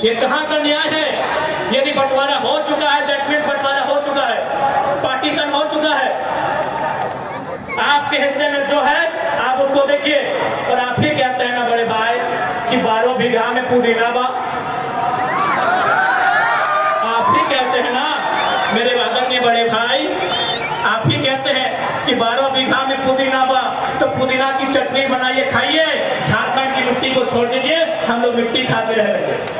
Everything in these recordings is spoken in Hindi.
ये कहाँ का न्याय है? यदि बंटवारा हो चुका है, दैट मीन्स बंटवारा हो चुका है, पार्टीशन हो चुका है। आपके हिस्से में जो है आप उसको देखिए। और आप ही कहते हैं ना बड़े भाई कि 12 बीघा में पुदीना बा। आप ही कहते हैं ना मेरे आदरणीय बड़े भाई, आप ही कहते हैं कि 12 बीघा में पुदीना बा, तो पुदीना की चटनी बनाइए खाइए, झारखंड की मिट्टी को छोड़ दीजिए, हम लोग मिट्टी खा के रह रहे।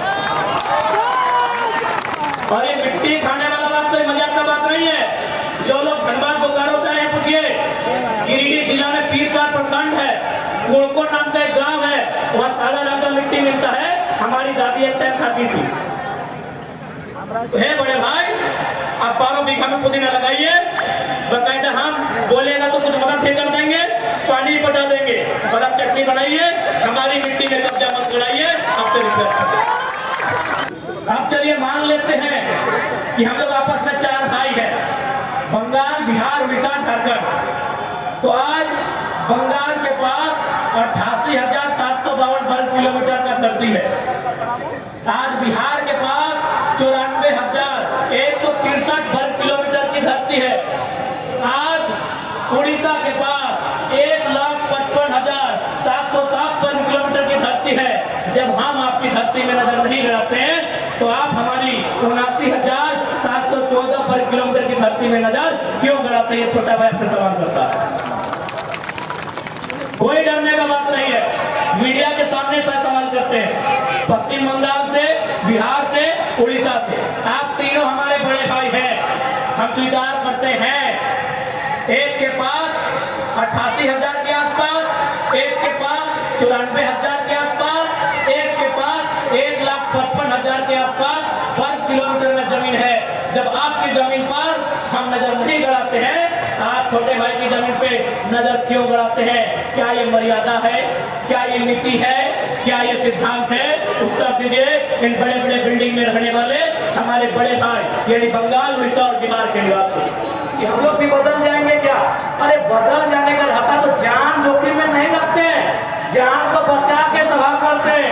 और ये मिट्टी खाने वाला बात कोई मजाक का बात नहीं है। जो लोग धनबाद बोकारो से आए पूछिए, गिरिडीह जिला में पीरचार प्रखंड है, कुड़को नाम का एक गांव है, वहाँ साला का मिट्टी मिलता है। हमारी दादी एक टाइम खाती थी। तो है बड़े भाई, आप 12 बीघा में पुदीना लगाइए, बकायदा हम बोलेगा तो कुछ मदद भी कर देंगे, पानी भी पटा देंगे, और आप चटनी बनाइए, हमारी मिट्टी में कब्जा मत कराइए, आपसे रिक्वेस्ट करते। अब चलिए मान लेते हैं कि हम लोग आपस में 4 भाई हैं, बंगाल, बिहार, उड़ीसा, झारखंड। तो आज बंगाल के पास 88,752 वर्ग किलोमीटर का धरती है। आज बिहार के पास 94,163 वर्ग किलोमीटर की धरती है। आज उड़ीसा के पास 1,55,707 वर्ग किलोमीटर की धरती है। जब हम आपकी धरती में नजर नहीं लगाते हैं तो आप हमारी 79,714 वर्ग किलोमीटर की धरती में नजर क्यों गड़ाते हैं? छोटा भाई से सवाल करता है। कोई डरने का बात नहीं है, मीडिया के सामने से सवाल करते हैं। पश्चिम बंगाल से, बिहार से, उड़ीसा से, आप तीनों हमारे बड़े भाई हैं, हम स्वीकार करते हैं। एक के पास 88,000 के आसपास, एक के पास 94,000 के आसपास, एक के पास 1,55,000 के आसपास वर्ग किलोमीटर में जमीन है। जब आपकी जमीन पर हम नजर नहीं गड़ाते हैं, आप छोटे भाई की जमीन पे नजर क्यों गड़ाते हैं? क्या ये मर्यादा है? क्या ये नीति है? क्या ये सिद्धांत है? उत्तर दीजिए। इन बड़े बड़े बिल्डिंग में रहने वाले हमारे बड़े भाई यानी बंगाल, उड़ीसा और बिहार के निवासी, हम लोग भी बदल जाएंगे क्या? अरे बदल जाने का खाता तो जान जोखिम में नहीं रखते, जान को बचा के सभा करते हैं।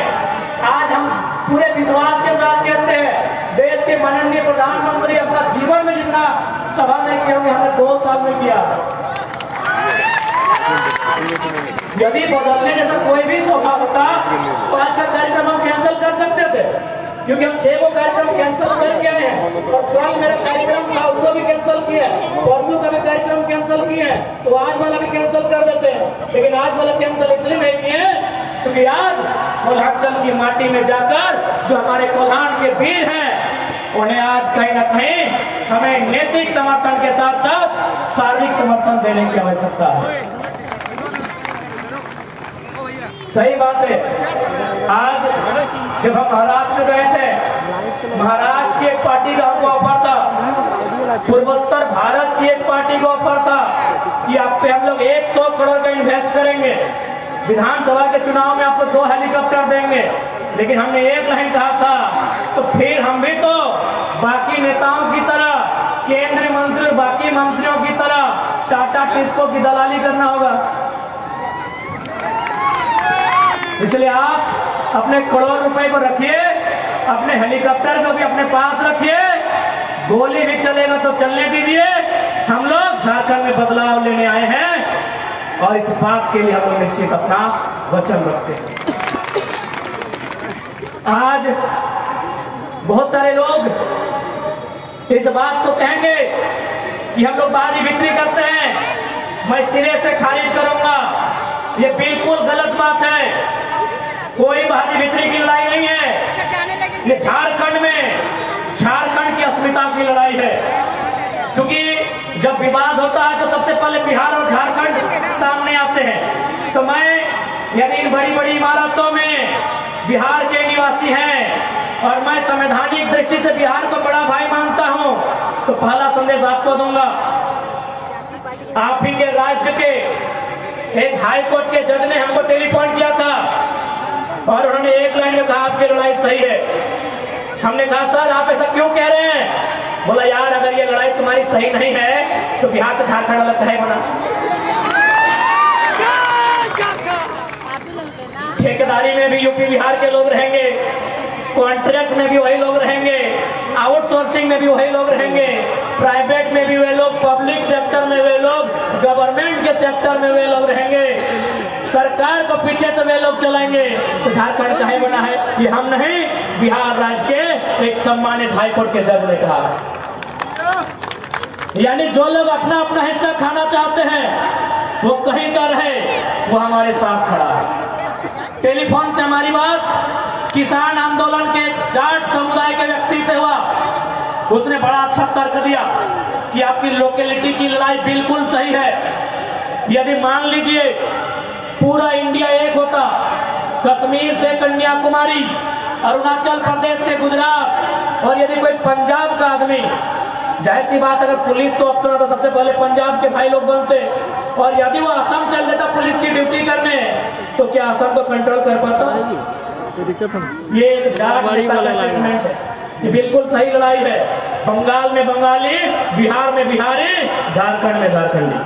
आज हम पूरे विश्वास के साथ कहते हैं, देश के माननीय प्रधानमंत्री अपना जीवन में जितना सभा नहीं किया होंगे, हमने 2 साल में किया। यदि बदलने जैसा कोई भी सभा होता तो आज का कार्यक्रम हम कैंसिल कर सकते थे, क्योंकि हम 6 को कार्यक्रम कैंसिल करके आए हैं। और कल मेरा कार्यक्रम था, उसको भी कैंसिल किया, परसों का भी कार्यक्रम कैंसिल किया, तो आज वाला भी कैंसिल कर देते हैं। लेकिन आज वाला कैंसिल इसलिए नहीं किए क्योंकि आज कोल्हांचल की माटी में जाकर जो हमारे कोल्हान के वीर हैं, उन्हें आज कहीं ना कहीं हमें नैतिक समर्थन के साथ साथ शारीरिक समर्थन देने की आवश्यकता है। सही बात है। आज जब हम महाराष्ट्र गए थे, महाराष्ट्र की एक पार्टी का हमको ऑफर था, पूर्वोत्तर भारत की एक पार्टी का ऑफर था कि आप पे हम लोग 100 करोड़ का इन्वेस्ट करेंगे, विधानसभा के चुनाव में आपको 2 हेलीकॉप्टर देंगे। लेकिन हमने एक लाइन कहा था, तो फिर हम भी तो बाकी नेताओं की तरह, केंद्रीय मंत्री और बाकी मंत्रियों की तरह टाटा टिस्को की दलाली करना होगा। इसलिए आप अपने करोड़ रुपए को रखिए, अपने हेलीकॉप्टर को भी अपने पास रखिए, गोली भी चलेगा तो चलने दीजिए। हम लोग झारखंड में बदलाव लेने आए हैं और इस बात के लिए हम लोग निश्चित अपना वचन रखते हैं। आज बहुत सारे लोग इस बात को कहेंगे कि हम लोग बाजी बिक्री करते हैं, मैं सिरे से खारिज करूंगा। ये बिल्कुल गलत बात है। कोई बाजी बिक्री की लड़ाई नहीं है, ये झारखंड में झारखंड की अस्मिता की लड़ाई है। क्योंकि जब विवाद होता है तो सबसे पहले बिहार और झारखंड सामने आते हैं। तो मैं यानी इन बड़ी बड़ी इमारतों में बिहार के निवासी हैं और मैं संवैधानिक दृष्टि से बिहार को बड़ा भाई मानता हूं, तो पहला संदेश आपको दूंगा। आप ही के राज्य के एक हाई कोर्ट के जज ने हमको टेलीफोन किया था और उन्होंने एक लाइन में कहा आपकी लड़ाई सही है। हमने कहा सर आप ऐसा क्यों कह रहे हैं? बोला यार अगर ये लड़ाई तुम्हारी सही नहीं है तो बिहार से झारखंड अलग है बना। ठेकेदारी में भी यूपी बिहार के लोग रहेंगे, कॉन्ट्रैक्ट में भी वही लोग रहेंगे, आउटसोर्सिंग में भी वही लोग रहेंगे, प्राइवेट में भी वे लोग, पब्लिक सेक्टर में वे लोग, गवर्नमेंट के सेक्टर में वे लोग रहेंगे, सरकार को पीछे से वे लोग चलाएंगे। तो झारखंड कहीं बना है? ये हम नहीं, बिहार राज्य के एक सम्मानित हाईकोर्ट के जज ने कहा। यानी जो लोग अपना अपना हिस्सा खाना चाहते हैं वो कहीं का रहे, वो हमारे साथ खड़ा है। टेलीफोन से हमारी बात किसान आंदोलन के जाट समुदाय के व्यक्ति से हुआ। उसने बड़ा अच्छा तर्क दिया कि आपकी लोकेलिटी की लड़ाई बिल्कुल सही है। यदि मान लीजिए पूरा इंडिया एक होता, कश्मीर से कन्याकुमारी, अरुणाचल प्रदेश से गुजरात, और यदि कोई पंजाब का आदमी, जाहिर सी बात अगर पुलिस को अफसर तो सबसे पहले पंजाब के भाई लोग बनते, और यदि वो असम चल देता पुलिस की ड्यूटी करने, तो क्या असम को कंट्रोल कर पाता? ये एक जाट नेता का स्टेटमेंट है। ये बिल्कुल सही लड़ाई है। बंगाल में बंगाली, बिहार में बिहारी, झारखंड में झारखंडी।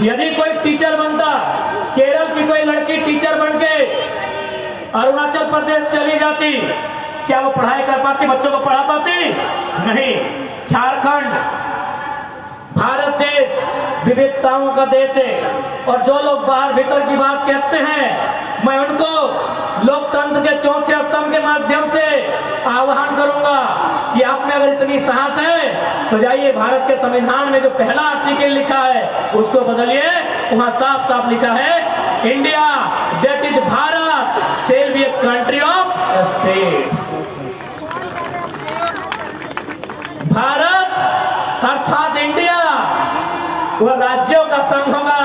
यदि कोई टीचर बनता, केरल की कोई लड़की टीचर बन के अरुणाचल प्रदेश चली जाती, क्या वो पढ़ाई कर पाती, बच्चों को पढ़ा पाती? नहीं। झारखंड भारत देश विविधताओं का देश है, और जो लोग बाहर भीतर की बात कहते हैं, मैं उनको लोकतंत्र के चौथे स्तंभ के माध्यम से आह्वान करूंगा कि आप में अगर इतनी साहस है तो जाइए भारत के संविधान में जो पहला आर्टिकल लिखा है उसको बदलिए। वहां साफ साफ लिखा है, India that is Bharat shall be a country of states. Bharat अर्थात इंडिया वह राज्यों का संघ होगा।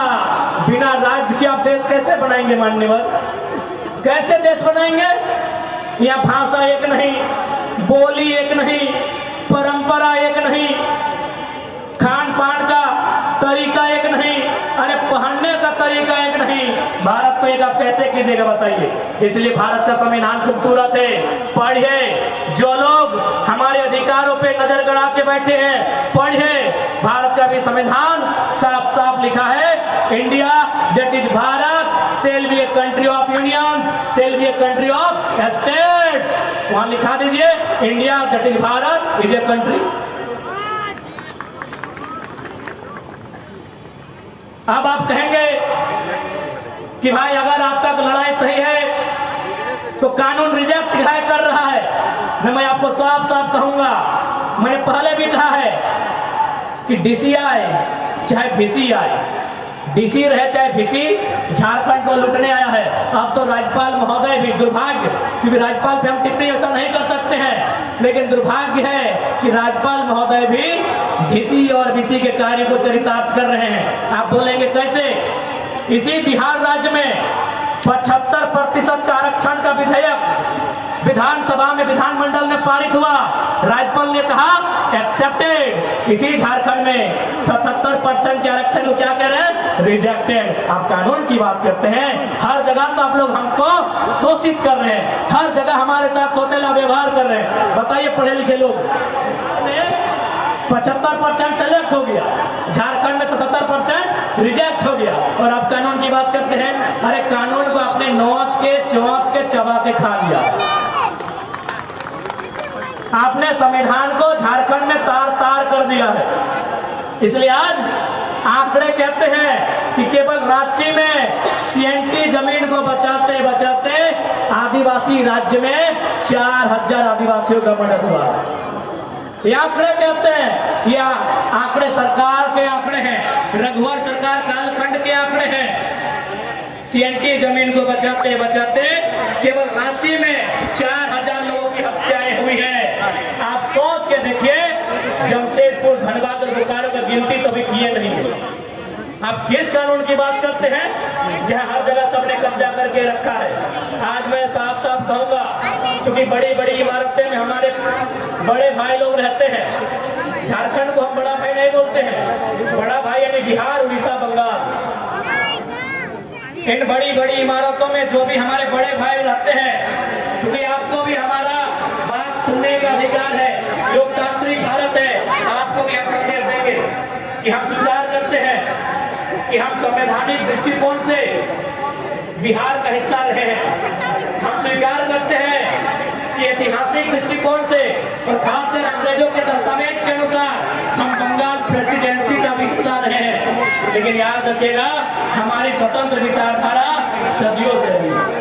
बिना राज्य के आप देश कैसे बनाएंगे? मान्यवर, कैसे देश बनाएंगे? यहाँ भाषा एक नहीं, बोली एक नहीं, परंपरा एक नहीं, खान पान का तरीका एक नहीं, अरे पहनने का तरीका एक नहीं। भारत को एक आप कैसे कीजिएगा बताइए? इसलिए भारत का संविधान खूबसूरत है, पढ़िए। जो लोग हमारे अधिकारों पे नजर गड़ा के बैठे हैं, पढ़िए। भारत का भी संविधान साफ साफ लिखा है, India that is Bharat shall be a country of union shall be a country of states. वहां लिखा दीजिए, India that is Bharat is a country. अब आप कहेंगे कि भाई अगर आपका लड़ाई सही है तो कानून रिजेक्ट कर रहा है। मैं आपको साफ साफ कहूंगा, मैंने पहले भी कहा है कि डीसीआई चाहे बीसीआई, डीसी रहे चाहे बीसी, झारखंड को लूटने आया है। अब तो राज्यपाल महोदय भी, दुर्भाग्य, क्योंकि राज्यपाल पे हम टिप्पणी ऐसा नहीं कर सकते हैं, लेकिन दुर्भाग्य है कि राज्यपाल महोदय भी डीसी और बीसी के कार्य को चरितार्थ कर रहे हैं। आप बोलेंगे कैसे? इसी बिहार राज्य में 75% का आरक्षण का विधेयक विधानसभा में, विधानमंडल में पारित हुआ। राज्यपाल ने कहा एक्सेप्टेड। इसी झारखंड में 77% के आरक्षण को क्या कह रहे हैं? रिजेक्टेड। आप कानून की बात करते हैं, हर जगह तो आप लोग हमको शोषित कर रहे हैं, हर जगह हमारे साथ सौतेला व्यवहार कर रहे हैं। बताइए, पढ़े लिखे लोग 75% सेलेक्ट हो गया, झारखंड में 77% रिजेक्ट हो गया, और आप कानून की बात करते हैं। अरे कानून को आपने नोच के चोंच के चबा के खा लिया। आपने संविधान को झारखंड में तार तार कर दिया है। इसलिए आज आंकड़े कहते हैं कि केवल रांची में सीएनटी जमीन को बचाते बचाते आदिवासी राज्य में 4000 आदिवासियों का मर्डर हुआ। ये आंकड़े कहते हैं, ये आंकड़े सरकार के आंकड़े हैं, रघुवर सरकार कालखंड के आंकड़े हैं। सीएनटी जमीन को बचाते बचाते केवल रांची में 4000 लोगों की हत्याएं हुई है। आप सोच के देखिए, जमशेदपुर, धनबाद और बोकारो का गिनती तो भी किए नहीं है। आप किस कानून की बात करते हैं जहां हर जगह सबने कब्जा करके रखा है? आज मैं साफ साफ कहूंगा, क्योंकि बड़ी बड़ी इमारतें में हमारे बड़े भाई लोग रहते हैं। झारखंड को हम बड़ा भाई नहीं बोलते हैं, बड़ा भाई यानी बिहार, उड़ीसा, बंगाल। इन बड़ी बड़ी इमारतों में जो भी हमारे बड़े भाई रहते हैं, क्योंकि आपको भी हमारा बात सुनने का अधिकार है, लोकतांत्रिक भारत है, आपको भी हम संदेश देंगे कि हम स्वीकार करते हैं कि हम संवैधानिक दृष्टिकोण से बिहार का हिस्सा रहे हैं। हम ऐतिहासिक दृष्टिकोण से और खासकर अंग्रेजों के दस्तावेज के अनुसार हम बंगाल प्रेसिडेंसी का भी हिस्सा रहे हैं, लेकिन याद रखिएगा हमारी स्वतंत्र विचारधारा सदियों से रही है।